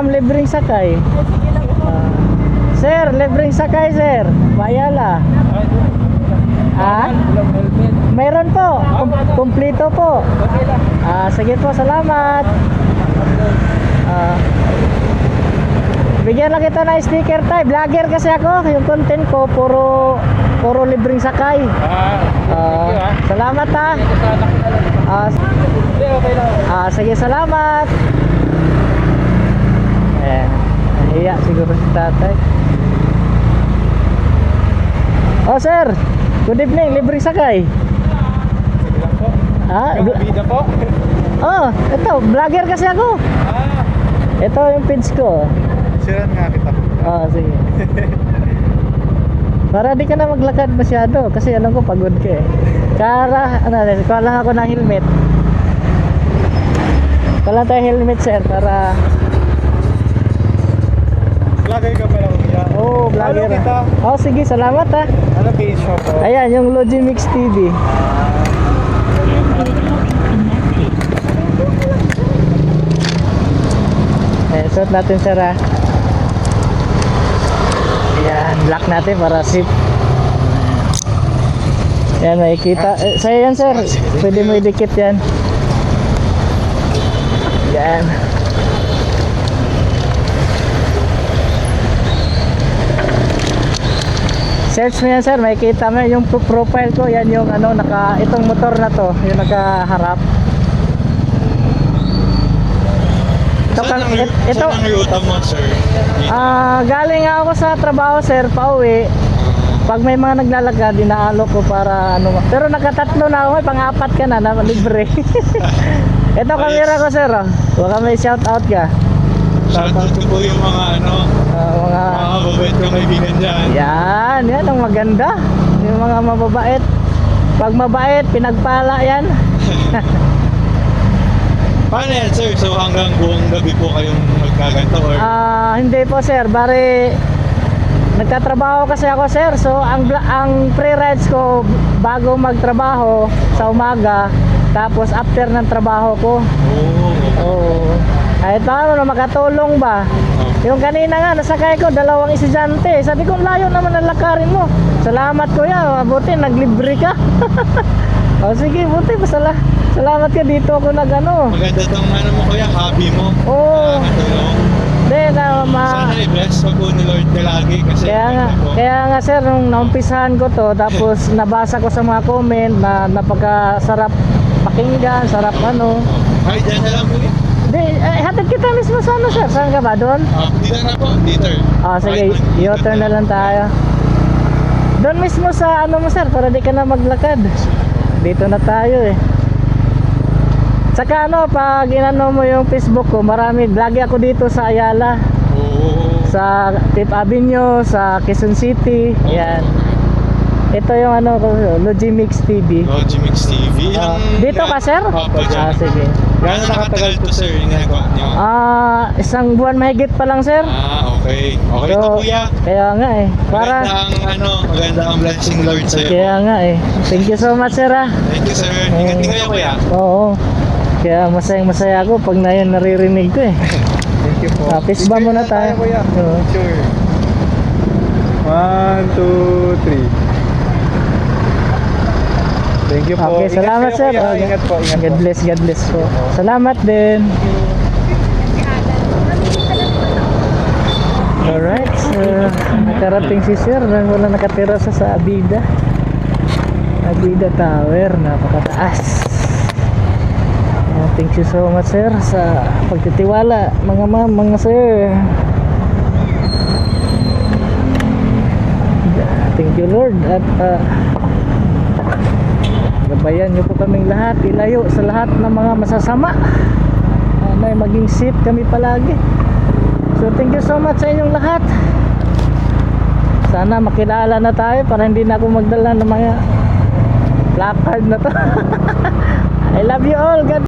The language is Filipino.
ma'am, libreng sakay. Sir, libreng sakay, sir. Bayala. Ha? Mayroon po. Kumplito po. Sige po, salamat. Bigyan lang kita na sticker tayo. Vlogger kasi ako. Yung content ko, puro libreng sakay. Salamat ha. Sige, salamat. Iya siguro si tatay. Oh sir, good evening, libre sakay. Bida po. Oh, ito, vlogger kasi ako. Ito yung page ko. Siran nga kita po. Sige. Para di ka na maglakad masyado kasi alam ko pagod ka eh. Kala ako ng helmet. Kala tayo helmet sir para Vlogger ka pala kuya. oh, vlogger. Ano kita? Oh, sige, salamat ha. Ano page mo po? Ayan, yung Logimix TV. Suot natin sir ha. Ayan, lock natin para safe. Ayan, makikita. Sa'yo yan sir. Pwede mo idikit yan. Ayan. Search mo yan sir, makikita mo yung profile ko. Yan yung ano, itong motor na to, yung nakaharap. Saan ang ruta mo sir? Galing ako sa trabaho sir, pauwi. Pag may mga naglalakad, dinaalok ko para ano. Pero nakatatlo na ako, pang-apat ka na libre. Ito kamera ko sir, oh. Baka may shout out ka. Shoutout ko po yung mga mga mababait kong kaibigan dyan. Yan ang maganda. Yung mga mababait. Pag mabait, pinagpala yan. Paano yan sir? So hanggang buong gabi po kayong magkaganto or? Hindi po sir, bari nagtatrabaho kasi ako sir. So ang pre-rides ko bago magtrabaho sa umaga, tapos after ng trabaho ko. Ay paano na makatulong ba? Yung kanina nga nasakay ko 2 estudyante. Sabi ko layo naman ang lakarin mo. Salamat kuya, buti naglibre ka. Sige, buti salamat ka dito ako nagano. Maganda tong mo kuya, hobby mo. Sana i-bless pa po ni Lord ka lagi kasi kaya nga sir, nung naumpisahan ko to, tapos nabasa ko sa mga comment na napakasarap pakinggan, sarap ano. Ay, dyan na lang po eh. Hatid kita mismo sa ano sir, saan ka ba doon? Dito na po, dito. Sige, u-turn na lang tayo. Doon mismo sa ano mo sir, para di ka na maglakad. Dito na tayo eh. Saka ano, pag inano mo yung Facebook ko, marami, lagi ako dito sa Ayala. Sa Fifth Avenue, sa Quezon City. Yan. Ito yung ano, Logimix TV. Logimix TV. Dito ka sir? Sige. Gano'n nakatagal to sir yung ginagawa niyo? 1 buwan mahigit pa lang sir. Okay. Okay to kuya. Kaya nga eh. Maganda ang blessing Lord sa'yo. Kaya nga eh. Thank you so much sir. Thank you sir. Ingat kayo kuya. Oo. Kaya masayang-masaya ako pag na yun naririnig ko eh. Thank you po. Fist bump muna tayo. Sure. 1, 2, 3. Thank you po. Okay, salamat sir. Ingat po. God bless po. Salamat din. Alright, nakarating si sir. Wala nakatira sa Abida Tower. Napakataas. Thank you so much sir sa pagtitiwala mga ma'am, mga sir. Thank you Lord at gabayan niyo po kaming lahat, ilayo sa lahat ng mga masasama. May maging safe kami palagi. So thank you so much sa inyong lahat. Sana makilala na tayo para hindi na ako magdala ng mga placard na to. I love you all. God